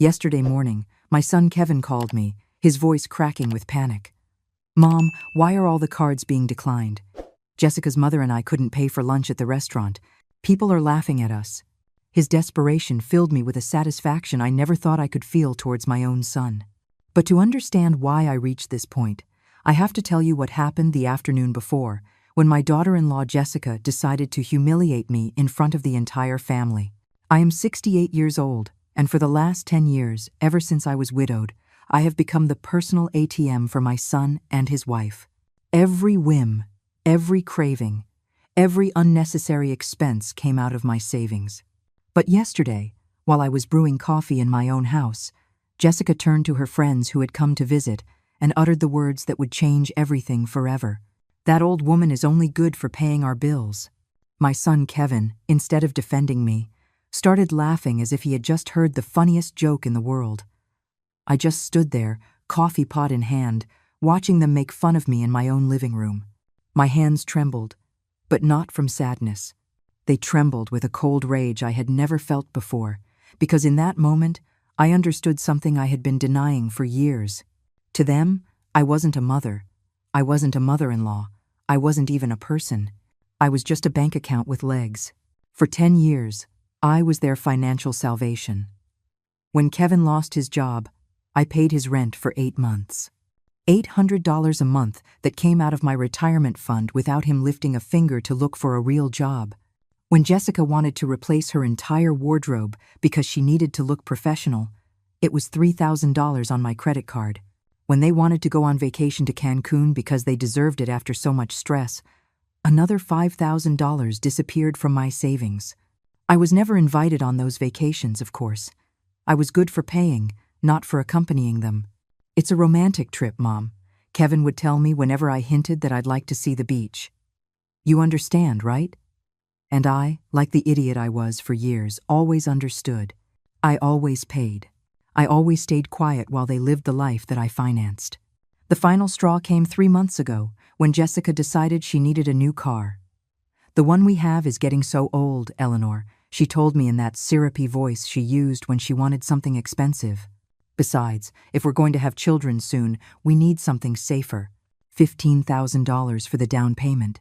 Yesterday morning, my son Kevin called me, his voice cracking with panic. "Mom, why are all the cards being declined? Jessica's mother and I couldn't pay for lunch at the restaurant. People are laughing at us." His desperation filled me with a satisfaction I never thought I could feel towards my own son. But to understand why I reached this point, I have to tell you what happened the afternoon before, when my daughter-in-law Jessica decided to humiliate me in front of the entire family. I am 68 years old, and for the last 10 years, ever since I was widowed, I have become the personal ATM for my son and his wife. Every whim, every craving, every unnecessary expense came out of my savings. But yesterday, while I was brewing coffee in my own house, Jessica turned to her friends who had come to visit and uttered the words that would change everything forever. "That old woman is only good for paying our bills." My son Kevin, instead of defending me, started laughing as if he had just heard the funniest joke in the world. I just stood there, coffee pot in hand, watching them make fun of me in my own living room. My hands trembled, but not from sadness. They trembled with a cold rage I had never felt before, because in that moment, I understood something I had been denying for years. To them, I wasn't a mother. I wasn't a mother-in-law. I wasn't even a person. I was just a bank account with legs. For 10 years, I was their financial salvation. When Kevin lost his job, I paid his rent for 8 months. $800 a month that came out of my retirement fund without him lifting a finger to look for a real job. When Jessica wanted to replace her entire wardrobe because she needed to look professional, it was $3,000 on my credit card. When they wanted to go on vacation to Cancun because they deserved it after so much stress, another $5,000 disappeared from my savings. I was never invited on those vacations, of course. I was good for paying, not for accompanying them. "It's a romantic trip, Mom," Kevin would tell me whenever I hinted that I'd like to see the beach. "You understand, right?" And I, like the idiot I was for years, always understood. I always paid. I always stayed quiet while they lived the life that I financed. The final straw came 3 months ago, when Jessica decided she needed a new car. "The one we have is getting so old, Eleanor," she told me in that syrupy voice she used when she wanted something expensive. "Besides, if we're going to have children soon, we need something safer." $15,000 for the down payment.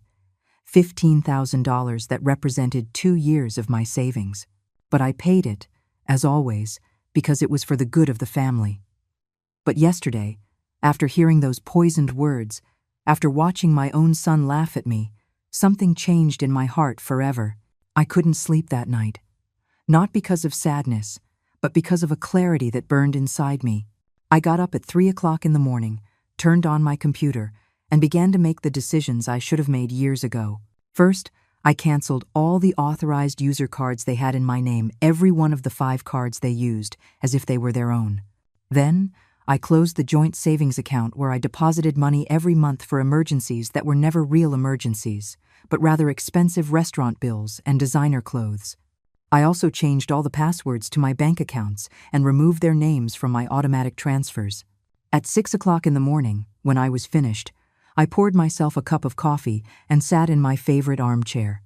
$15,000 that represented 2 years of my savings. But I paid it, as always, because it was for the good of the family. But yesterday, after hearing those poisoned words, after watching my own son laugh at me, something changed in my heart forever. I couldn't sleep that night. Not because of sadness, but because of a clarity that burned inside me. I got up at 3 o'clock in the morning, turned on my computer, and began to make the decisions I should have made years ago. First, I canceled all the authorized user cards they had in my name, every one of the 5 cards they used, as if they were their own. Then, I closed the joint savings account where I deposited money every month for emergencies that were never real emergencies, but rather expensive restaurant bills and designer clothes. I also changed all the passwords to my bank accounts and removed their names from my automatic transfers. At 6 o'clock in the morning, when I was finished, I poured myself a cup of coffee and sat in my favorite armchair.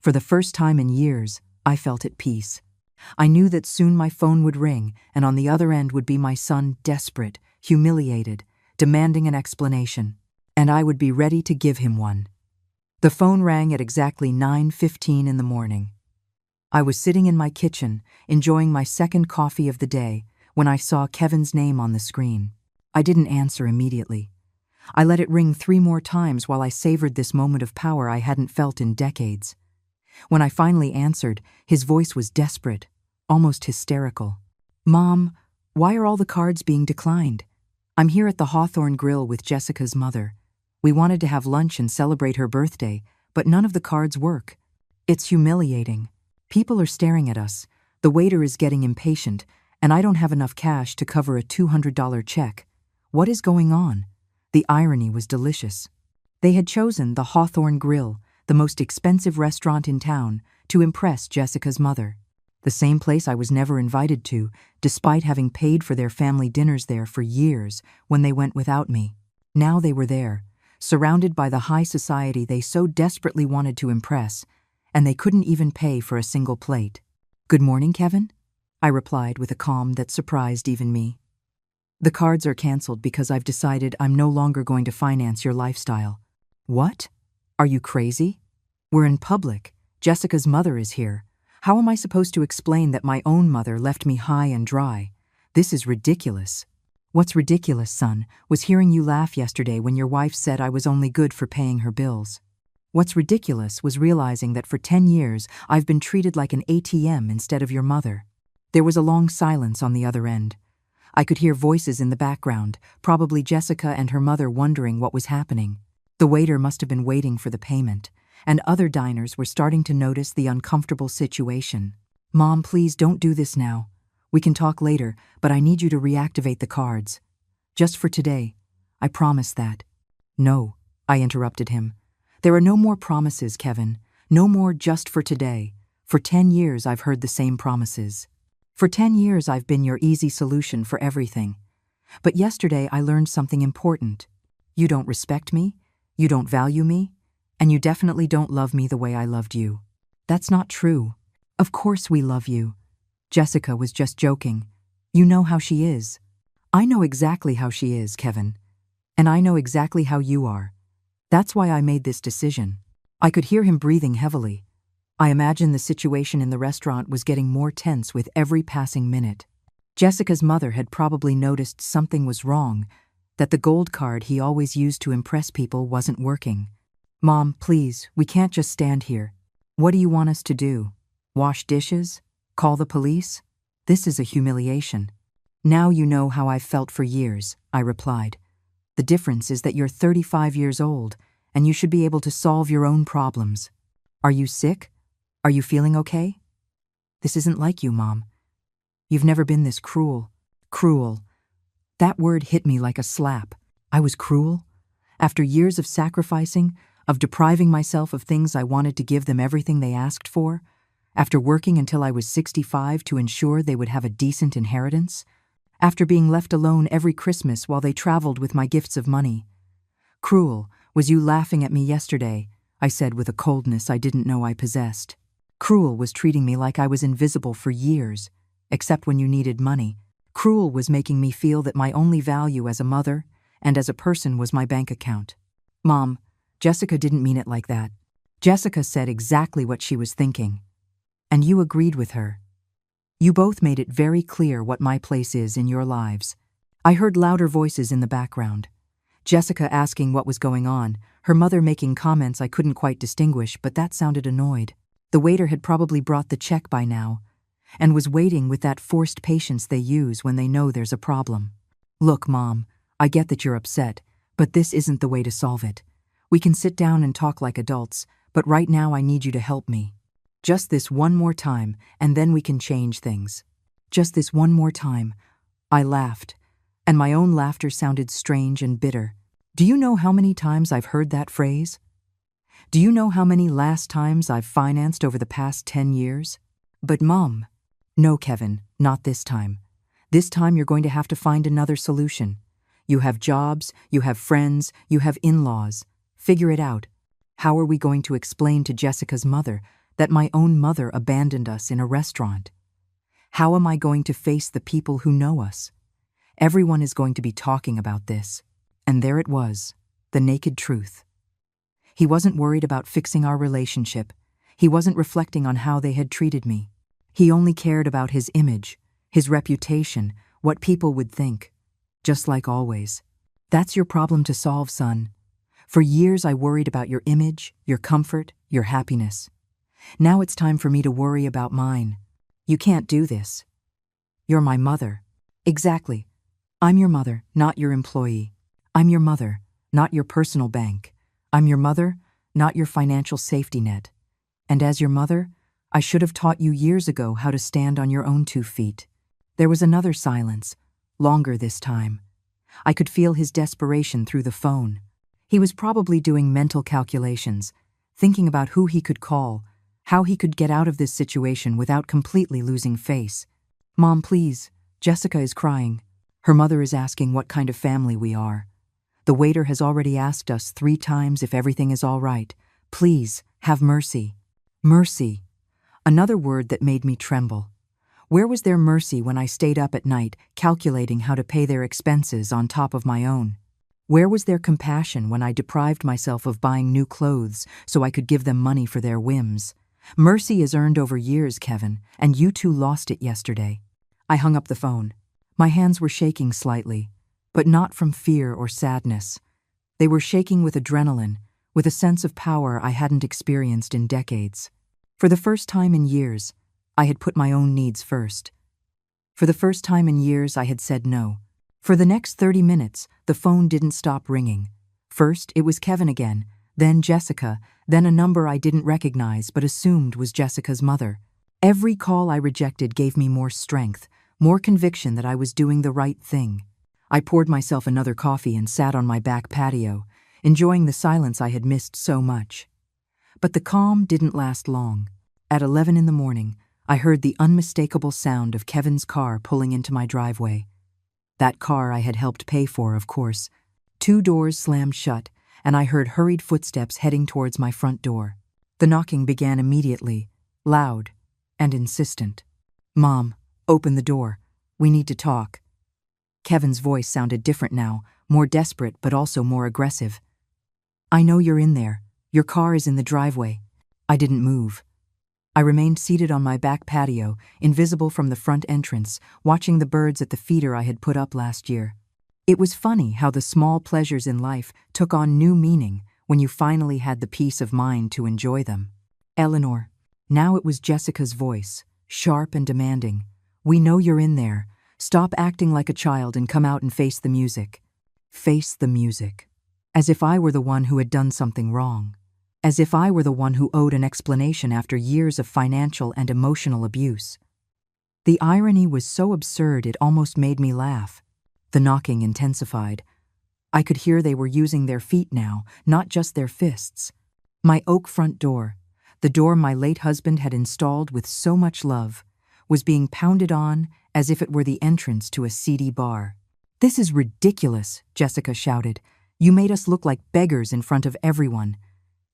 For the first time in years, I felt at peace. I knew that soon my phone would ring, and on the other end would be my son, desperate, humiliated, demanding an explanation, and I would be ready to give him one. The phone rang at exactly 9:15 in the morning. I was sitting in my kitchen, enjoying my second coffee of the day, when I saw Kevin's name on the screen. I didn't answer immediately. I let it ring 3 more times while I savored this moment of power I hadn't felt in decades. When I finally answered, his voice was desperate, almost hysterical. "Mom, why are all the cards being declined? I'm here at the Hawthorne Grill with Jessica's mother. We wanted to have lunch and celebrate her birthday, but none of the cards work. It's humiliating. People are staring at us. The waiter is getting impatient, and I don't have enough cash to cover a $200 check. What is going on?" The irony was delicious. They had chosen the Hawthorne Grill, the most expensive restaurant in town, to impress Jessica's mother. The same place I was never invited to, despite having paid for their family dinners there for years when they went without me. Now they were there, surrounded by the high society they so desperately wanted to impress, and they couldn't even pay for a single plate. "Good morning, Kevin?" I replied with a calm that surprised even me. The cards are canceled because I've decided I'm no longer going to finance your lifestyle. What? Are you crazy? We're in public. Jessica's mother is here. How am I supposed to explain that my own mother left me high and dry? This is ridiculous. What's ridiculous, son, was hearing you laugh yesterday when your wife said I was only good for paying her bills. What's ridiculous was realizing that for 10 years I've been treated like an ATM instead of your mother. There was a long silence on the other end. I could hear voices in the background, probably Jessica and her mother wondering what was happening. The waiter must have been waiting for the payment, and other diners were starting to notice the uncomfortable situation. Mom, please don't do this now. We can talk later, but I need you to reactivate the cards. Just for today. I promise that. No, I interrupted him. There are no more promises, Kevin. No more just for today. For 10 years I've heard the same promises. For 10 years I've been your easy solution for everything. But yesterday I learned something important. You don't respect me, you don't value me, and you definitely don't love me the way I loved you. That's not true. Of course we love you. Jessica was just joking. You know how she is. I know exactly how she is, Kevin. And I know exactly how you are. That's why I made this decision. I could hear him breathing heavily. I imagined the situation in the restaurant was getting more tense with every passing minute. Jessica's mother had probably noticed something was wrong, that the gold card he always used to impress people wasn't working. Mom, please, we can't just stand here. What do you want us to do? Wash dishes? Call the police? This is a humiliation. Now you know how I've felt for years, I replied. The difference is that you're 35 years old, and you should be able to solve your own problems. Are you sick? Are you feeling okay? This isn't like you, Mom. You've never been this cruel. Cruel. That word hit me like a slap. I was cruel? After years of sacrificing, of depriving myself of things I wanted to give them everything they asked for? After working until I was 65 to ensure they would have a decent inheritance? After being left alone every Christmas while they traveled with my gifts of money? Cruel was you laughing at me yesterday, I said with a coldness I didn't know I possessed. Cruel was treating me like I was invisible for years, except when you needed money. Cruel was making me feel that my only value as a mother and as a person was my bank account. Mom, Jessica didn't mean it like that. Jessica said exactly what she was thinking. And you agreed with her. You both made it very clear what my place is in your lives. I heard louder voices in the background. Jessica asking what was going on, her mother making comments I couldn't quite distinguish, but that sounded annoyed. The waiter had probably brought the check by now, and was waiting with that forced patience they use when they know there's a problem. Look, Mom, I get that you're upset, but this isn't the way to solve it. We can sit down and talk like adults, but right now I need you to help me. Just this one more time, and then we can change things. Just this one more time. I laughed, and my own laughter sounded strange and bitter. Do you know how many times I've heard that phrase? Do you know how many last times I've financed over the past 10 years? But Mom, no, Kevin, not this time. This time you're going to have to find another solution. You have jobs, you have friends, you have in-laws. Figure it out. How are we going to explain to Jessica's mother that my own mother abandoned us in a restaurant? How am I going to face the people who know us? Everyone is going to be talking about this. And there it was, the naked truth. He wasn't worried about fixing our relationship. He wasn't reflecting on how they had treated me. He only cared about his image, his reputation, what people would think. Just like always. That's your problem to solve, son. For years I worried about your image, your comfort, your happiness. Now it's time for me to worry about mine. You can't do this. You're my mother. Exactly. I'm your mother, not your employee. I'm your mother, not your personal bank. I'm your mother, not your financial safety net. And as your mother, I should have taught you years ago how to stand on your own 2 feet. There was another silence, longer this time. I could feel his desperation through the phone. He was probably doing mental calculations, thinking about who he could call, how he could get out of this situation without completely losing face. Mom, please, Jessica is crying. Her mother is asking what kind of family we are. The waiter has already asked us 3 times if everything is all right. Please, have mercy. Mercy. Another word that made me tremble. Where was their mercy when I stayed up at night calculating how to pay their expenses on top of my own? Where was their compassion when I deprived myself of buying new clothes so I could give them money for their whims? Mercy is earned over years, Kevin, and you two lost it yesterday. I hung up the phone. My hands were shaking slightly, but not from fear or sadness. They were shaking with adrenaline, with a sense of power I hadn't experienced in decades. For the first time in years, I had put my own needs first. For the first time in years, I had said no. For the next 30 minutes, the phone didn't stop ringing. First, it was Kevin again, then Jessica, then a number I didn't recognize but assumed was Jessica's mother. Every call I rejected gave me more strength, more conviction that I was doing the right thing. I poured myself another coffee and sat on my back patio, enjoying the silence I had missed so much. But the calm didn't last long. At 11 in the morning, I heard the unmistakable sound of Kevin's car pulling into my driveway. That car I had helped pay for, of course. 2 doors slammed shut, and I heard hurried footsteps heading towards my front door. The knocking began immediately, loud and insistent. "Mom, open the door. We need to talk." Kevin's voice sounded different now, more desperate but also more aggressive. "I know you're in there. Your car is in the driveway." I didn't move. I remained seated on my back patio, invisible from the front entrance, watching the birds at the feeder I had put up last year. It was funny how the small pleasures in life took on new meaning when you finally had the peace of mind to enjoy them. "Eleanor." Now it was Jessica's voice, sharp and demanding. "We know you're in there. Stop acting like a child and come out and face the music." Face the music. As if I were the one who had done something wrong. As if I were the one who owed an explanation after years of financial and emotional abuse. The irony was so absurd it almost made me laugh. The knocking intensified. I could hear they were using their feet now, not just their fists. My oak front door, the door my late husband had installed with so much love, was being pounded on as if it were the entrance to a seedy bar. "This is ridiculous," Jessica shouted. "You made us look like beggars in front of everyone."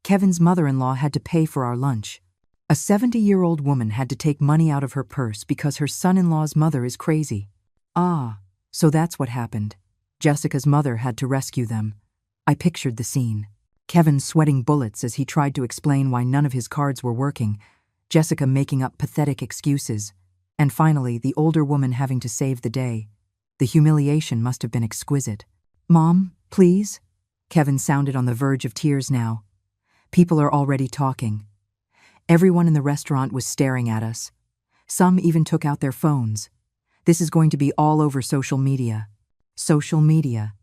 Kevin's mother-in-law had to pay for our lunch. A 70-year-old woman had to take money out of her purse because her son-in-law's mother is crazy. Ah, so that's what happened. Jessica's mother had to rescue them. I pictured the scene. Kevin sweating bullets as he tried to explain why none of his cards were working, Jessica making up pathetic excuses, and finally the older woman having to save the day. The humiliation must have been exquisite. "Mom, please?" Kevin sounded on the verge of tears now. People are already talking. Everyone in the restaurant was staring at us. Some even took out their phones. This is going to be all over social media. Social media.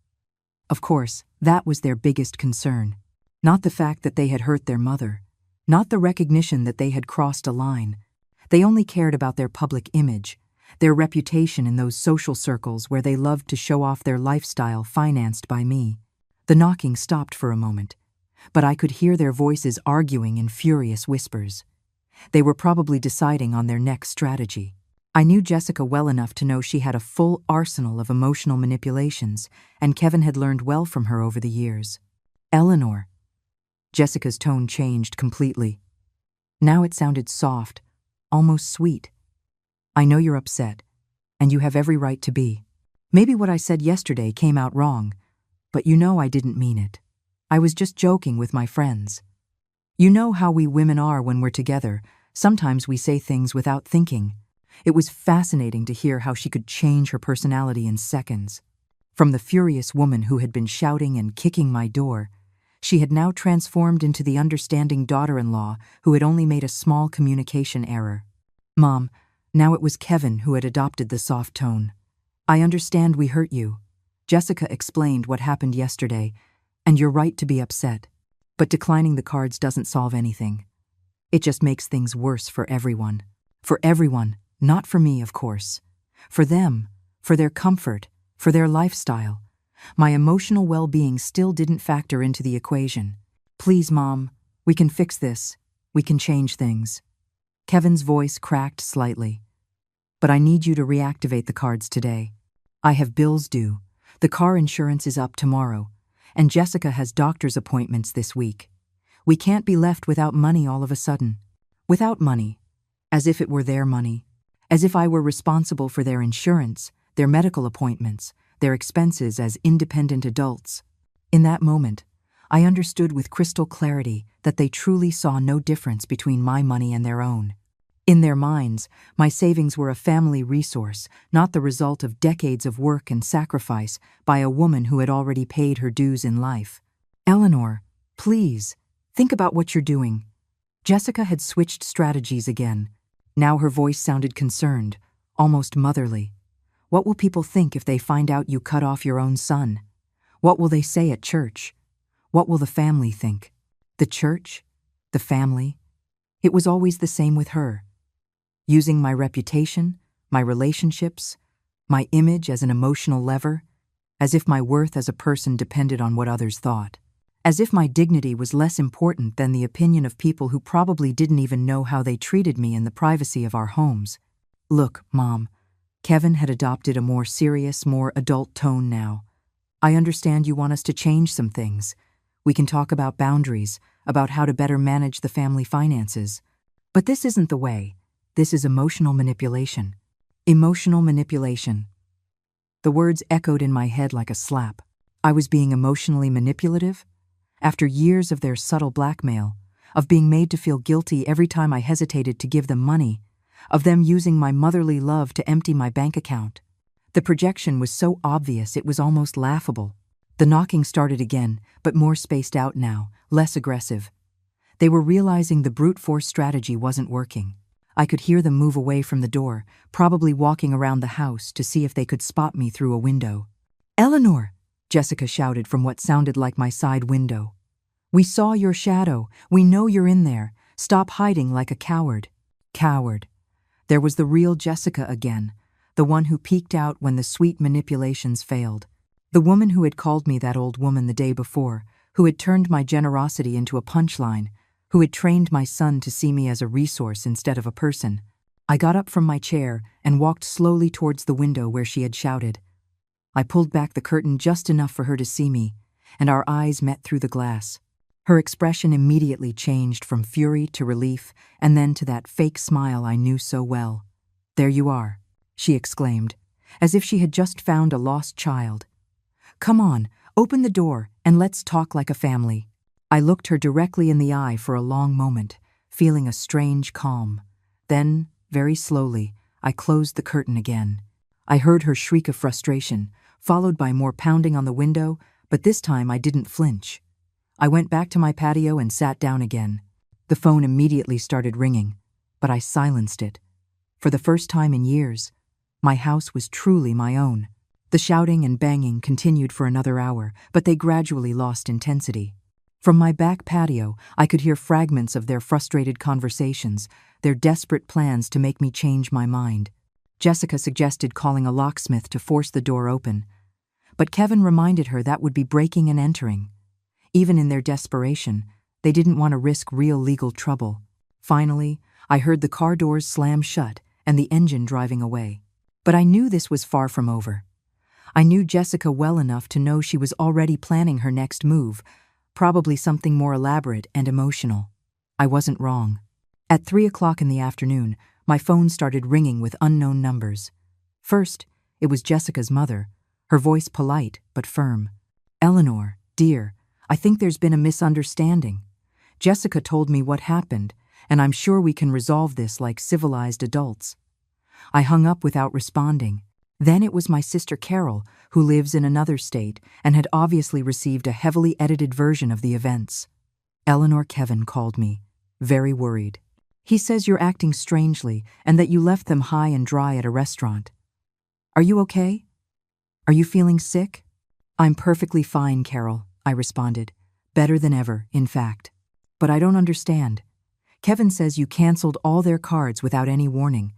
Of course, that was their biggest concern. Not the fact that they had hurt their mother. Not the recognition that they had crossed a line. They only cared about their public image, their reputation in those social circles where they loved to show off their lifestyle financed by me. The knocking stopped for a moment, but I could hear their voices arguing in furious whispers. They were probably deciding on their next strategy. I knew Jessica well enough to know she had a full arsenal of emotional manipulations, and Kevin had learned well from her over the years. "Eleanor." Jessica's tone changed completely. Now it sounded soft, almost sweet. "I know you're upset, and you have every right to be. Maybe what I said yesterday came out wrong, but you know I didn't mean it. I was just joking with my friends. You know how we women are when we're together. Sometimes we say things without thinking." It was fascinating to hear how she could change her personality in seconds. From the furious woman who had been shouting and kicking my door, she had now transformed into the understanding daughter-in-law who had only made a small communication error. "Mom," now it was Kevin who had adopted the soft tone. "I understand we hurt you." Jessica explained what happened yesterday, and you're right to be upset. But declining the cards doesn't solve anything. It just makes things worse for everyone. For everyone, not for me, of course. For them, for their comfort, for their lifestyle. My emotional well-being still didn't factor into the equation. "Please, Mom, we can fix this. We can change things." Kevin's voice cracked slightly. "But I need you to reactivate the cards today. I have bills due. The car insurance is up tomorrow. And Jessica has doctor's appointments this week. We can't be left without money all of a sudden. Without money, as if it were their money, as if I were responsible for their insurance, their medical appointments, their expenses as independent adults. In that moment, I understood with crystal clarity that they truly saw no difference between my money and their own. In their minds, my savings were a family resource, not the result of decades of work and sacrifice by a woman who had already paid her dues in life. Eleanor, please, think about what you're doing. Jessica had switched strategies again. Now her voice sounded concerned, almost motherly. What will people think if they find out you cut off your own son? What will they say at church? What will the family think? The church? The family? It was always the same with her. Using my reputation, my relationships, my image as an emotional lever, as if my worth as a person depended on what others thought. As if my dignity was less important than the opinion of people who probably didn't even know how they treated me in the privacy of our homes. Look, Mom, Kevin had adopted a more serious, more adult tone now. I understand you want us to change some things. We can talk about boundaries, about how to better manage the family finances. But this isn't the way. This is emotional manipulation. Emotional manipulation. The words echoed in my head like a slap. I was being emotionally manipulative? After years of their subtle blackmail, of being made to feel guilty every time I hesitated to give them money, of them using my motherly love to empty my bank account. The projection was so obvious it was almost laughable. The knocking started again, but more spaced out now, less aggressive. They were realizing the brute force strategy wasn't working. I could hear them move away from the door, probably walking around the house to see if they could spot me through a window. "Eleanor!" Jessica shouted from what sounded like my side window. "We saw your shadow. We know you're in there. Stop hiding like a coward." Coward. There was the real Jessica again, the one who peeked out when the sweet manipulations failed. The woman who had called me that old woman the day before, who had turned my generosity into a punchline, who had trained my son to see me as a resource instead of a person. I got up from my chair and walked slowly towards the window where she had shouted. I pulled back the curtain just enough for her to see me, and our eyes met through the glass. Her expression immediately changed from fury to relief, and then to that fake smile I knew so well. "There you are," she exclaimed, as if she had just found a lost child. "Come on, open the door, and let's talk like a family." I looked her directly in the eye for a long moment, feeling a strange calm. Then, very slowly, I closed the curtain again. I heard her shriek of frustration, followed by more pounding on the window, but this time I didn't flinch. I went back to my patio and sat down again. The phone immediately started ringing, but I silenced it. For the first time in years, my house was truly my own. The shouting and banging continued for another hour, but they gradually lost intensity. From my back patio, I could hear fragments of their frustrated conversations, their desperate plans to make me change my mind. Jessica suggested calling a locksmith to force the door open, but Kevin reminded her that would be breaking and entering. Even in their desperation, they didn't want to risk real legal trouble. Finally, I heard the car doors slam shut and the engine driving away. But I knew this was far from over. I knew Jessica well enough to know she was already planning her next move, probably something more elaborate and emotional. I wasn't wrong. At 3 o'clock in the afternoon, my phone started ringing with unknown numbers. First, it was Jessica's mother, her voice polite but firm. "Eleanor, dear, I think there's been a misunderstanding. Jessica told me what happened, and I'm sure we can resolve this like civilized adults." I hung up without responding. Then it was my sister Carol, who lives in another state and had obviously received a heavily edited version of the events. "Eleanor, Kevin called me, very worried. He says you're acting strangely and that you left them high and dry at a restaurant. Are you okay? Are you feeling sick?" "I'm perfectly fine, Carol," I responded. "Better than ever, in fact. But I don't understand. Kevin says you canceled all their cards without any warning.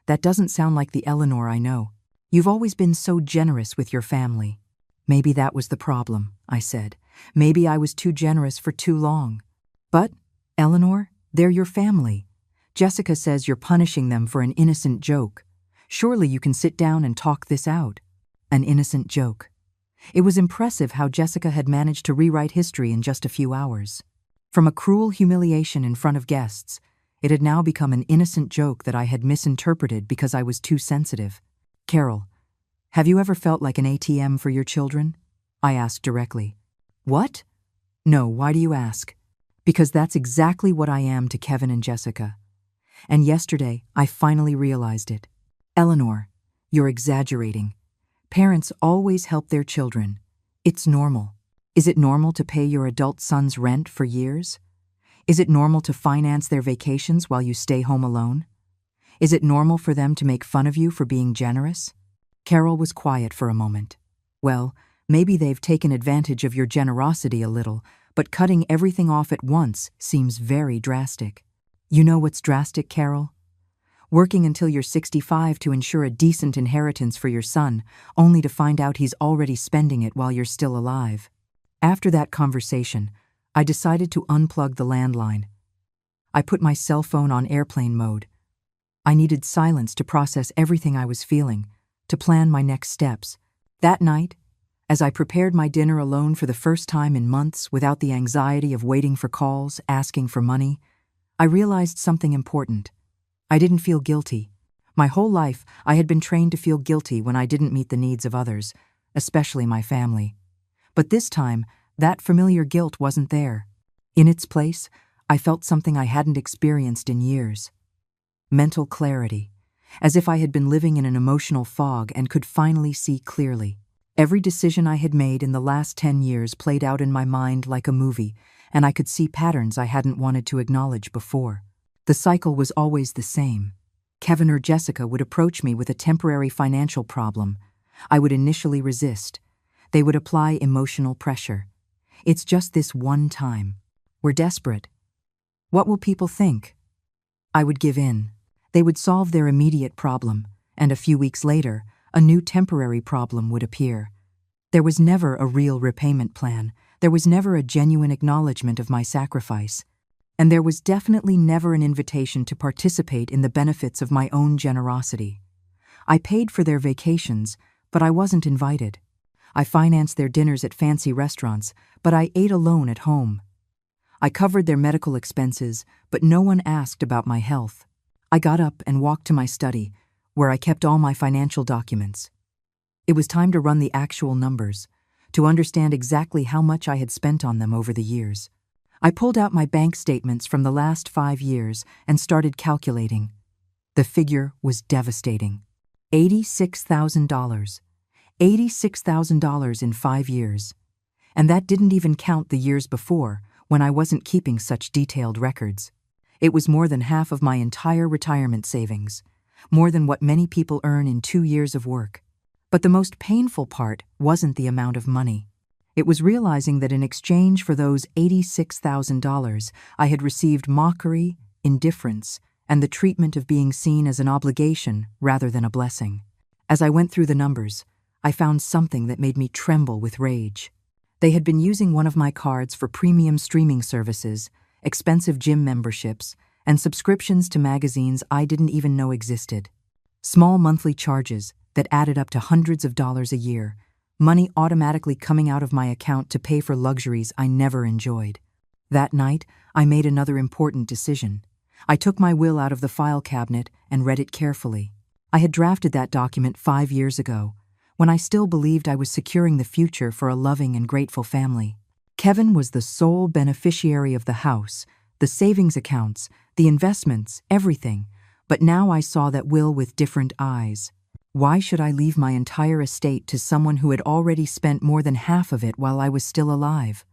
That doesn't sound like the Eleanor I know. You've always been so generous with your family." "Maybe that was the problem," I said. "Maybe I was too generous for too long. But, Eleanor, they're your family. Jessica says you're punishing them for an innocent joke. Surely you can sit down and talk this out." An innocent joke. It was impressive how Jessica had managed to rewrite history in just a few hours. From a cruel humiliation in front of guests, It had now become an innocent joke that I had misinterpreted because I was too sensitive. "Carol, have you ever felt like an ATM for your children?" I asked directly. "What?" "No, why do you ask?" "Because that's exactly what I am to Kevin and Jessica. And yesterday, I finally realized it." "Eleanor, you're exaggerating. Parents always help their children. It's normal. Is it normal to pay your adult son's rent for years? Is it normal to finance their vacations while you stay home alone? Is it normal for them to make fun of you for being generous?" Carol was quiet for a moment. "Well, maybe they've taken advantage of your generosity a little, but cutting everything off at once seems very drastic." "You know what's drastic, Carol? Working until you're 65 to ensure a decent inheritance for your son, only to find out he's already spending it while you're still alive." After that conversation, I decided to unplug the landline. I put my cell phone on airplane mode. I needed silence to process everything I was feeling, to plan my next steps. That night, as I prepared my dinner alone for the first time in months without the anxiety of waiting for calls, asking for money, I realized something important. I didn't feel guilty. My whole life, I had been trained to feel guilty when I didn't meet the needs of others, especially my family. But this time, that familiar guilt wasn't there. In its place, I felt something I hadn't experienced in years. Mental clarity, as if I had been living in an emotional fog and could finally see clearly. Every decision I had made in the last 10 years played out in my mind like a movie, and I could see patterns I hadn't wanted to acknowledge before. The cycle was always the same. Kevin or Jessica would approach me with a temporary financial problem. I would initially resist. They would apply emotional pressure. "It's just this one time. We're desperate. What will people think?" I would give in. They would solve their immediate problem, and a few weeks later, a new temporary problem would appear. There was never a real repayment plan. There was never a genuine acknowledgement of my sacrifice. And there was definitely never an invitation to participate in the benefits of my own generosity. I paid for their vacations, but I wasn't invited. I financed their dinners at fancy restaurants, but I ate alone at home. I covered their medical expenses, but no one asked about my health. I got up and walked to my study, where I kept all my financial documents. It was time to run the actual numbers, to understand exactly how much I had spent on them over the years. I pulled out my bank statements from the last 5 years and started calculating. The figure was devastating. $86,000. $86,000 in 5 years. And that didn't even count the years before, when I wasn't keeping such detailed records. It was more than half of my entire retirement savings, more than what many people earn in 2 years of work. But the most painful part wasn't the amount of money. It was realizing that in exchange for those $86,000, I had received mockery, indifference, and the treatment of being seen as an obligation rather than a blessing. As I went through the numbers, I found something that made me tremble with rage. They had been using one of my cards for premium streaming services, expensive gym memberships, and subscriptions to magazines I didn't even know existed. Small monthly charges that added up to hundreds of dollars a year, money automatically coming out of my account to pay for luxuries I never enjoyed. That night, I made another important decision. I took my will out of the file cabinet and read it carefully. I had drafted that document 5 years ago, when I still believed I was securing the future for a loving and grateful family. Kevin was the sole beneficiary of the house, the savings accounts, the investments, everything, but now I saw that will with different eyes. Why should I leave my entire estate to someone who had already spent more than half of it while I was still alive?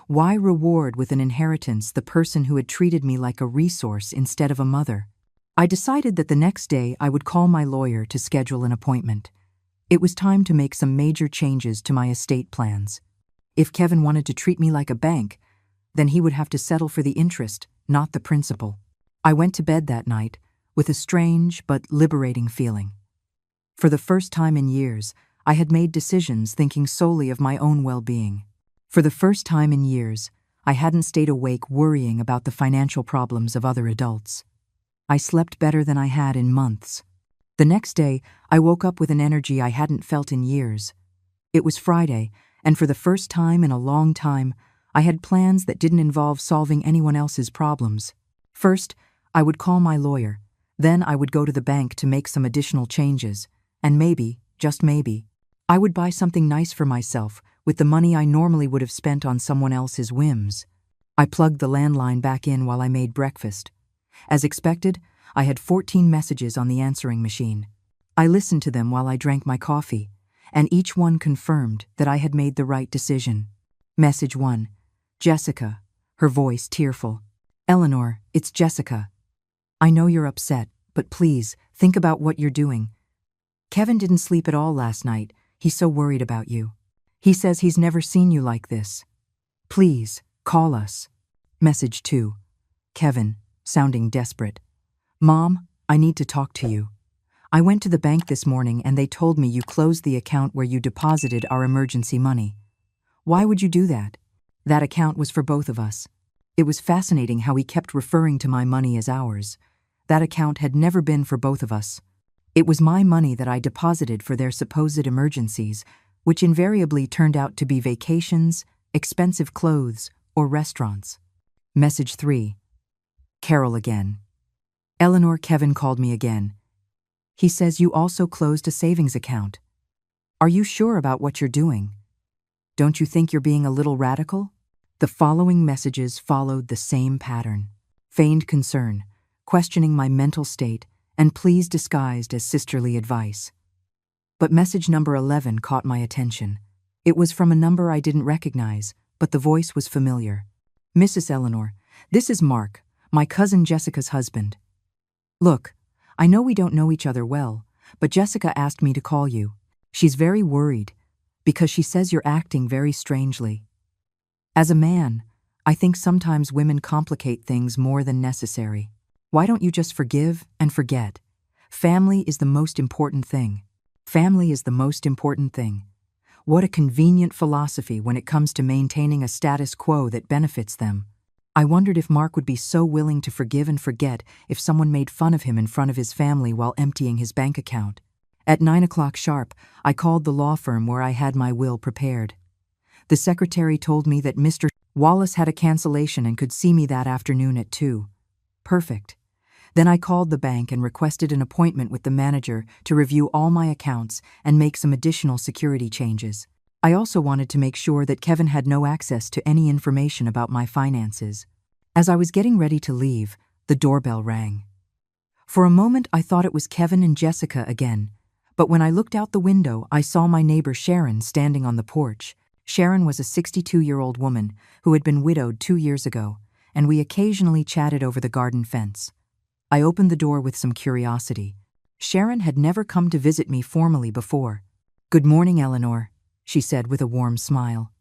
Why reward with an inheritance the person who had treated me like a resource instead of a mother? I decided that the next day I would call my lawyer to schedule an appointment. It was time to make some major changes to my estate plans. If Kevin wanted to treat me like a bank, then he would have to settle for the interest, not the principal. I went to bed that night with a strange but liberating feeling. For the first time in years, I had made decisions thinking solely of my own well-being. For the first time in years, I hadn't stayed awake worrying about the financial problems of other adults. I slept better than I had in months. The next day, I woke up with an energy I hadn't felt in years. It was Friday, and for the first time in a long time, I had plans that didn't involve solving anyone else's problems. First, I would call my lawyer. Then I would go to the bank to make some additional changes. And maybe, just maybe, I would buy something nice for myself with the money I normally would have spent on someone else's whims. I plugged the landline back in while I made breakfast. As expected, I had 14 messages on the answering machine. I listened to them while I drank my coffee, and each one confirmed that I had made the right decision. Message 1. Jessica, her voice tearful. Eleanor, it's Jessica. I know you're upset, but please, think about what you're doing. Kevin didn't sleep at all last night. He's so worried about you. He says he's never seen you like this. Please, call us. Message 2. Kevin, sounding desperate. Mom, I need to talk to you. I went to the bank this morning and they told me you closed the account where you deposited our emergency money. Why would you do that? That account was for both of us. It was fascinating how he kept referring to my money as ours. That account had never been for both of us. It was my money that I deposited for their supposed emergencies, which invariably turned out to be vacations, expensive clothes, or restaurants. Message 3. Carol again. Eleanor, Kevin called me again. He says you also closed a savings account. Are you sure about what you're doing? Don't you think you're being a little radical? The following messages followed the same pattern. Feigned concern, questioning my mental state, and pleas disguised as sisterly advice. But message number 11 caught my attention. It was from a number I didn't recognize, but the voice was familiar. Mrs. Eleanor, this is Mark, my cousin Jessica's husband. Look, I know we don't know each other well, but Jessica asked me to call you. She's very worried, because she says you're acting very strangely. As a man, I think sometimes women complicate things more than necessary. Why don't you just forgive and forget? Family is the most important thing. Family is the most important thing. What a convenient philosophy when it comes to maintaining a status quo that benefits them. I wondered if Mark would be so willing to forgive and forget if someone made fun of him in front of his family while emptying his bank account. At 9 o'clock sharp, I called the law firm where I had my will prepared. The secretary told me that Mr. Wallace had a cancellation and could see me that afternoon at 2. Perfect. Then I called the bank and requested an appointment with the manager to review all my accounts and make some additional security changes. I also wanted to make sure that Kevin had no access to any information about my finances. As I was getting ready to leave, the doorbell rang. For a moment, I thought it was Kevin and Jessica again, but when I looked out the window, I saw my neighbor Sharon standing on the porch. Sharon was a 62-year-old woman who had been widowed 2 years ago, and we occasionally chatted over the garden fence. I opened the door with some curiosity. Sharon had never come to visit me formally before. "Good morning, Eleanor," she said with a warm smile.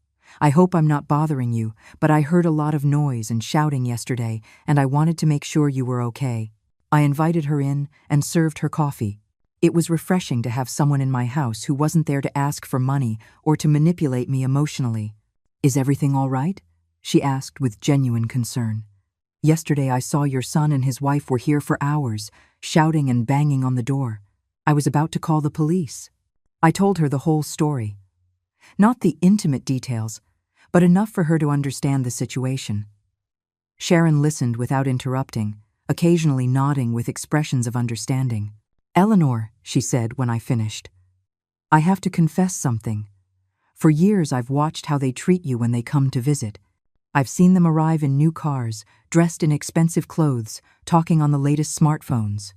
"I hope I'm not bothering you, but I heard a lot of noise and shouting yesterday, and I wanted to make sure you were okay." I invited her in and served her coffee. It was refreshing to have someone in my house who wasn't there to ask for money or to manipulate me emotionally. "Is everything all right?" she asked with genuine concern. "Yesterday I saw your son and his wife were here for hours, shouting and banging on the door. I was about to call the police." I told her the whole story. Not the intimate details, but enough for her to understand the situation. Sharon listened without interrupting, occasionally nodding with expressions of understanding. "Eleanor," she said when I finished, "I have to confess something. For years I've watched how they treat you when they come to visit. I've seen them arrive in new cars, dressed in expensive clothes, talking on the latest smartphones.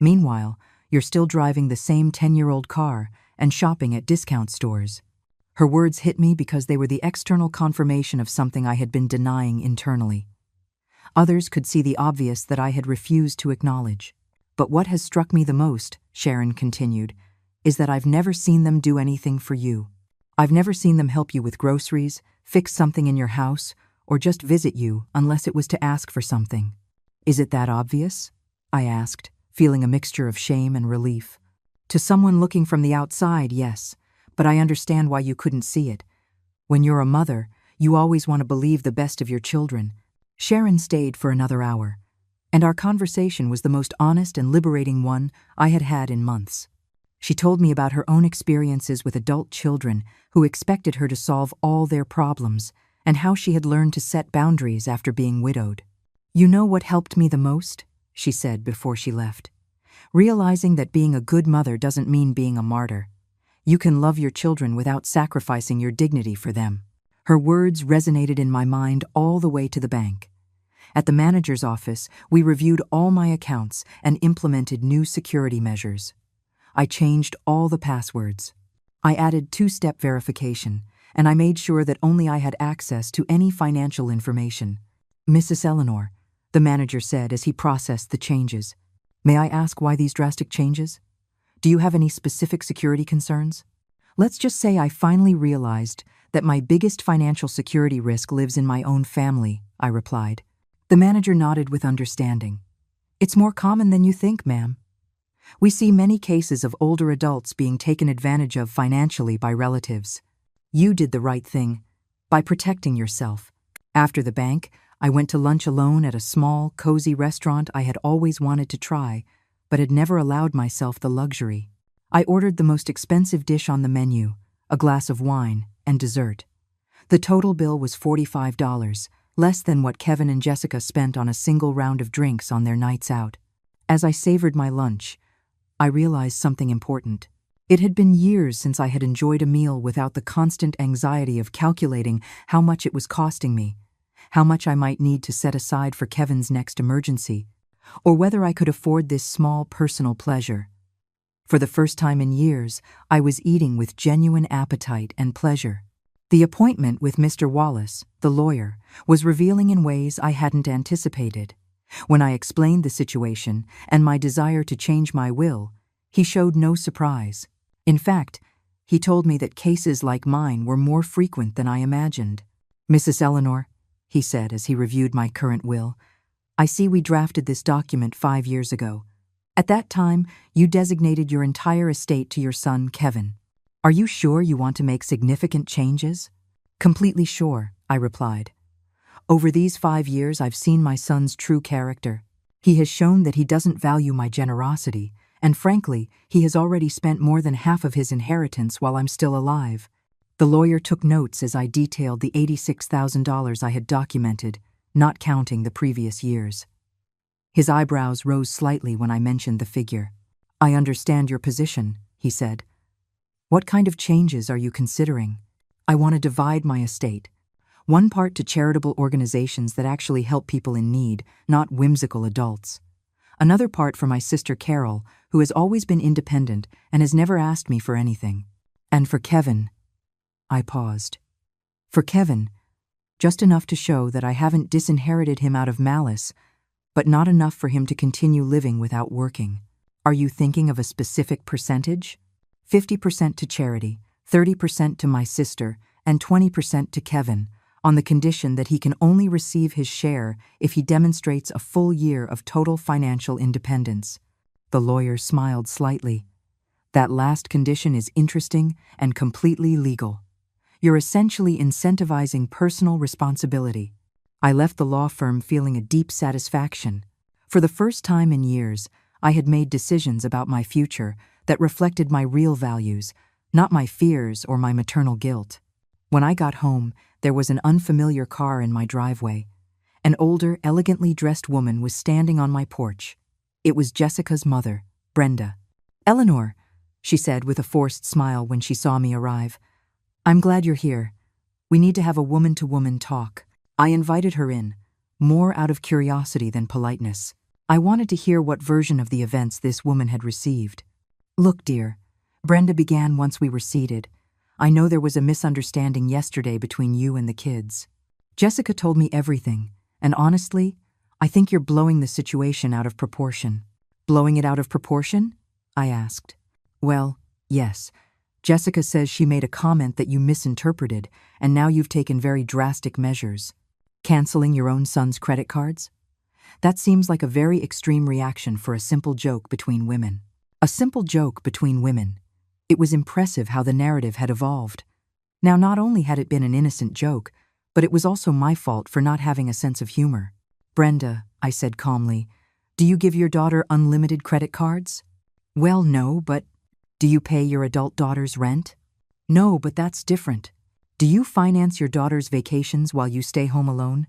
Meanwhile, you're still driving the same 10-year-old car and shopping at discount stores." Her words hit me because they were the external confirmation of something I had been denying internally. Others could see the obvious that I had refused to acknowledge. "But what has struck me the most," Sharon continued, "is that I've never seen them do anything for you. I've never seen them help you with groceries, fix something in your house, or just visit you unless it was to ask for something." "Is it that obvious?" I asked, feeling a mixture of shame and relief. "To someone looking from the outside, yes, but I understand why you couldn't see it. When you're a mother, you always want to believe the best of your children." Sharon stayed for another hour, and our conversation was the most honest and liberating one I had had in months. She told me about her own experiences with adult children who expected her to solve all their problems, and how she had learned to set boundaries after being widowed. "You know what helped me the most?" she said before she left. "Realizing that being a good mother doesn't mean being a martyr. You can love your children without sacrificing your dignity for them." Her words resonated in my mind all the way to the bank. At the manager's office, we reviewed all my accounts and implemented new security measures. I changed all the passwords. I added two-step verification, and I made sure that only I had access to any financial information. "Mrs. Eleanor," the manager said as he processed the changes, "may I ask why these drastic changes? Do you have any specific security concerns?" "Let's just say I finally realized that my biggest financial security risk lives in my own family," I replied. The manager nodded with understanding. "It's more common than you think, ma'am. We see many cases of older adults being taken advantage of financially by relatives. You did the right thing by protecting yourself." After the bank, I went to lunch alone at a small, cozy restaurant I had always wanted to try, but had never allowed myself the luxury. I ordered the most expensive dish on the menu, a glass of wine, and dessert. The total bill was $45, less than what Kevin and Jessica spent on a single round of drinks on their nights out. As I savored my lunch, I realized something important. It had been years since I had enjoyed a meal without the constant anxiety of calculating how much it was costing me, how much I might need to set aside for Kevin's next emergency, or whether I could afford this small personal pleasure. For the first time in years, I was eating with genuine appetite and pleasure. The appointment with Mr. Wallace, the lawyer, was revealing in ways I hadn't anticipated. When I explained the situation and my desire to change my will, he showed no surprise. In fact, he told me that cases like mine were more frequent than I imagined. "Mrs. Eleanor," he said as he reviewed my current will, "I see we drafted this document 5 years ago. At that time, you designated your entire estate to your son, Kevin. Are you sure you want to make significant changes?" "Completely sure," I replied. "Over these 5 years, I've seen my son's true character. He has shown that he doesn't value my generosity, and frankly, he has already spent more than half of his inheritance while I'm still alive." The lawyer took notes as I detailed the $86,000 I had documented, not counting the previous years. His eyebrows rose slightly when I mentioned the figure. "I understand your position," he said. "What kind of changes are you considering?" "I want to divide my estate. One part to charitable organizations that actually help people in need, not whimsical adults. Another part for my sister Carol, who has always been independent and has never asked me for anything. And for Kevin." I paused. "For Kevin, just enough to show that I haven't disinherited him out of malice, but not enough for him to continue living without working." "Are you thinking of a specific percentage?" 50% to charity, 30% to my sister, and 20% to Kevin, on the condition that he can only receive his share if he demonstrates a full year of total financial independence. The lawyer smiled slightly. "That last condition is interesting and completely legal. You're essentially incentivizing personal responsibility." I left the law firm feeling a deep satisfaction. For the first time in years, I had made decisions about my future that reflected my real values, not my fears or my maternal guilt. When I got home, there was an unfamiliar car in my driveway. An older, elegantly dressed woman was standing on my porch. It was Jessica's mother, Brenda. "Eleanor," she said with a forced smile when she saw me arrive. "I'm glad you're here. We need to have a woman-to-woman talk." I invited her in, more out of curiosity than politeness. I wanted to hear what version of the events this woman had received. "Look, dear," Brenda began once we were seated, "I know there was a misunderstanding yesterday between you and the kids. Jessica told me everything, and honestly, I think you're blowing the situation out of proportion." "Blowing it out of proportion?" I asked. "Well, yes. Jessica says she made a comment that you misinterpreted, and now you've taken very drastic measures. Canceling your own son's credit cards? That seems like a very extreme reaction for a simple joke between women." A simple joke between women. It was impressive how the narrative had evolved. Now, not only had it been an innocent joke, but it was also my fault for not having a sense of humor. "Brenda," I said calmly, "do you give your daughter unlimited credit cards?" "Well, no, but..." "Do you pay your adult daughter's rent?" "No, but that's different." "Do you finance your daughter's vacations while you stay home alone?"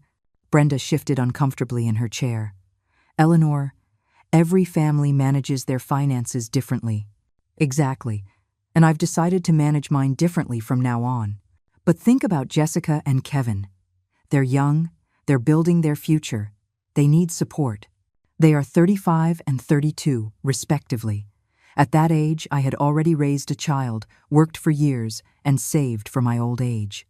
Brenda shifted uncomfortably in her chair. Eleanor, every family manages their finances differently. Exactly. And I've decided to manage mine differently from now on. But think about Jessica and Kevin. They're young, they're building their future. They need support. They are 35 and 32, respectively. At that age, I had already raised a child, worked for years, and saved for my old age.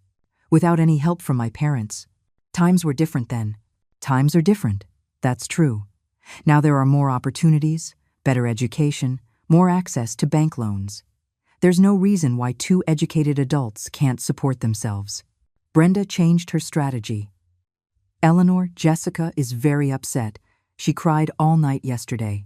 Without any help from my parents. Times were different then. Times are different. That's true. Now there are more opportunities, better education, more access to bank loans. There's no reason why two educated adults can't support themselves. Brenda changed her strategy. Eleanor, Jessica is very upset. She cried all night yesterday.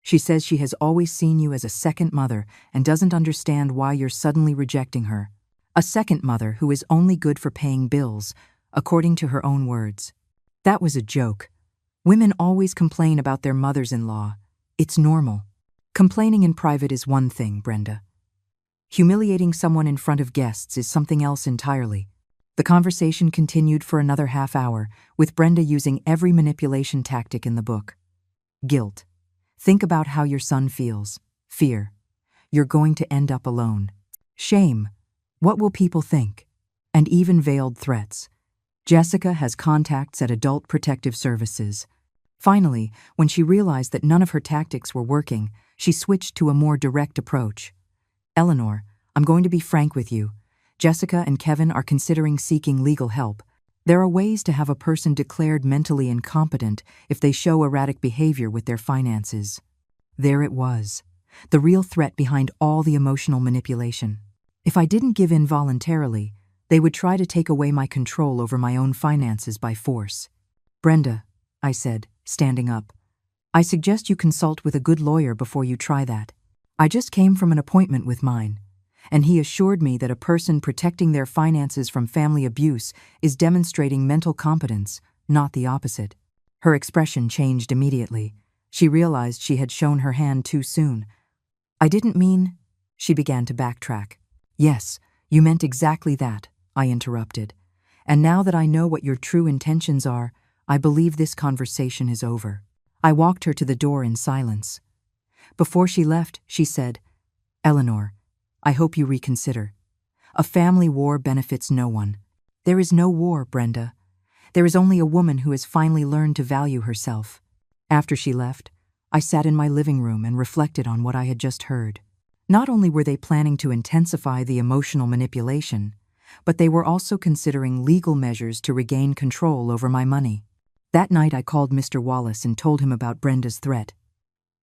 She says she has always seen you as a second mother and doesn't understand why you're suddenly rejecting her. A second mother who is only good for paying bills, according to her own words. That was a joke. Women always complain about their mothers-in-law. It's normal. Complaining in private is one thing, Brenda. Humiliating someone in front of guests is something else entirely. The conversation continued for another half hour, with Brenda using every manipulation tactic in the book. Guilt. Think about how your son feels. Fear. You're going to end up alone. Shame. What will people think? And even veiled threats. Jessica has contacts at Adult Protective Services. Finally, when she realized that none of her tactics were working, she switched to a more direct approach. Eleanor, I'm going to be frank with you. Jessica and Kevin are considering seeking legal help. There are ways to have a person declared mentally incompetent if they show erratic behavior with their finances. There it was, the real threat behind all the emotional manipulation. If I didn't give in voluntarily, they would try to take away my control over my own finances by force. Brenda, I said, standing up, I suggest you consult with a good lawyer before you try that. I just came from an appointment with mine, and he assured me that a person protecting their finances from family abuse is demonstrating mental competence, not the opposite. Her expression changed immediately. She realized she had shown her hand too soon. I didn't mean... She began to backtrack. Yes, you meant exactly that, I interrupted. And now that I know what your true intentions are, I believe this conversation is over. I walked her to the door in silence. Before she left, she said, Eleanor, I hope you reconsider. A family war benefits no one. There is no war, Brenda. There is only a woman who has finally learned to value herself. After she left, I sat in my living room and reflected on what I had just heard. Not only were they planning to intensify the emotional manipulation, but they were also considering legal measures to regain control over my money. That night I called Mr. Wallace and told him about Brenda's threat.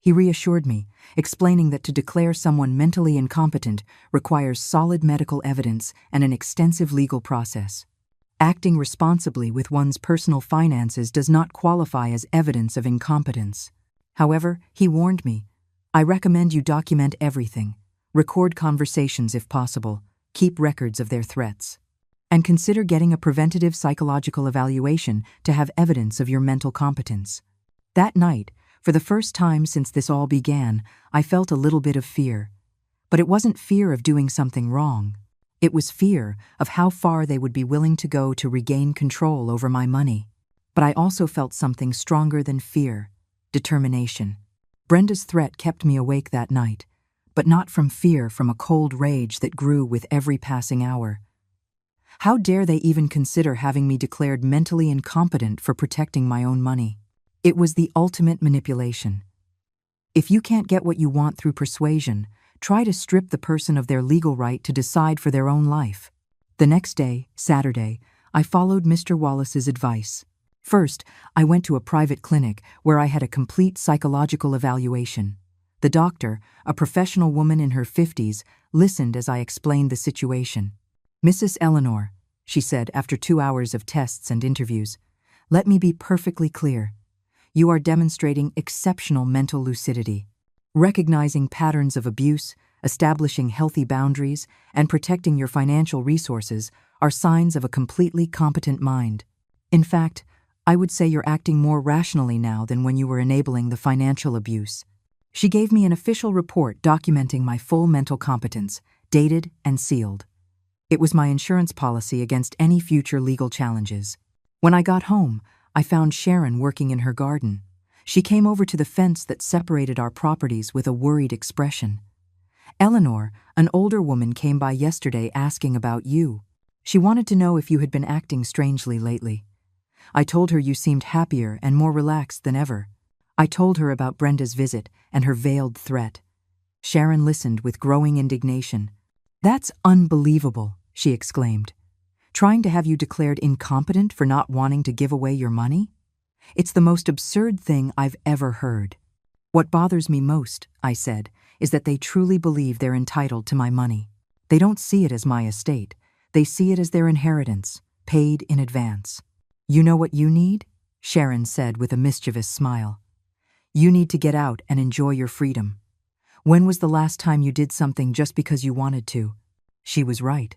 He reassured me, explaining that to declare someone mentally incompetent requires solid medical evidence and an extensive legal process. Acting responsibly with one's personal finances does not qualify as evidence of incompetence. However, he warned me, I recommend you document everything, record conversations if possible, keep records of their threats, and consider getting a preventative psychological evaluation to have evidence of your mental competence. That night, for the first time since this all began, I felt a little bit of fear. But it wasn't fear of doing something wrong. It was fear of how far they would be willing to go to regain control over my money. But I also felt something stronger than fear, determination. Brenda's threat kept me awake that night, but not from fear, from a cold rage that grew with every passing hour. How dare they even consider having me declared mentally incompetent for protecting my own money? It was the ultimate manipulation. If you can't get what you want through persuasion, try to strip the person of their legal right to decide for their own life. The next day, Saturday, I followed Mr. Wallace's advice. First, I went to a private clinic where I had a complete psychological evaluation. The doctor, a professional woman in her 50s, listened as I explained the situation. Mrs. Eleanor, she said after 2 hours of tests and interviews, let me be perfectly clear. You are demonstrating exceptional mental lucidity. Recognizing patterns of abuse, establishing healthy boundaries, and protecting your financial resources are signs of a completely competent mind. In fact, I would say you're acting more rationally now than when you were enabling the financial abuse. She gave me an official report documenting my full mental competence, dated and sealed. It was my insurance policy against any future legal challenges. When I got home, I found Sharon working in her garden. She came over to the fence that separated our properties with a worried expression. Eleanor, an older woman, came by yesterday asking about you. She wanted to know if you had been acting strangely lately. I told her you seemed happier and more relaxed than ever. I told her about Brenda's visit and her veiled threat. Sharon listened with growing indignation. "That's unbelievable," she exclaimed. "Trying to have you declared incompetent for not wanting to give away your money? It's the most absurd thing I've ever heard." "What bothers me most," I said, "is that they truly believe they're entitled to my money. They don't see it as my estate. They see it as their inheritance, paid in advance." "You know what you need?" Sharon said with a mischievous smile. "You need to get out and enjoy your freedom. When was the last time you did something just because you wanted to?" She was right.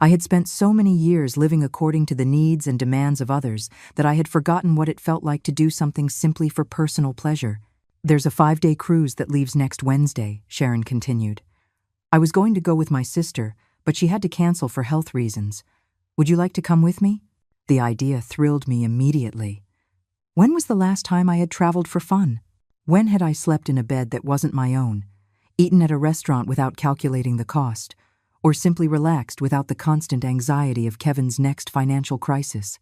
I had spent so many years living according to the needs and demands of others that I had forgotten what it felt like to do something simply for personal pleasure. "There's a 5-day cruise that leaves next Wednesday," Sharon continued. "I was going to go with my sister, but she had to cancel for health reasons. Would you like to come with me?" The idea thrilled me immediately. When was the last time I had traveled for fun? When had I slept in a bed that wasn't my own, eaten at a restaurant without calculating the cost, or simply relaxed without the constant anxiety of Kevin's next financial crisis?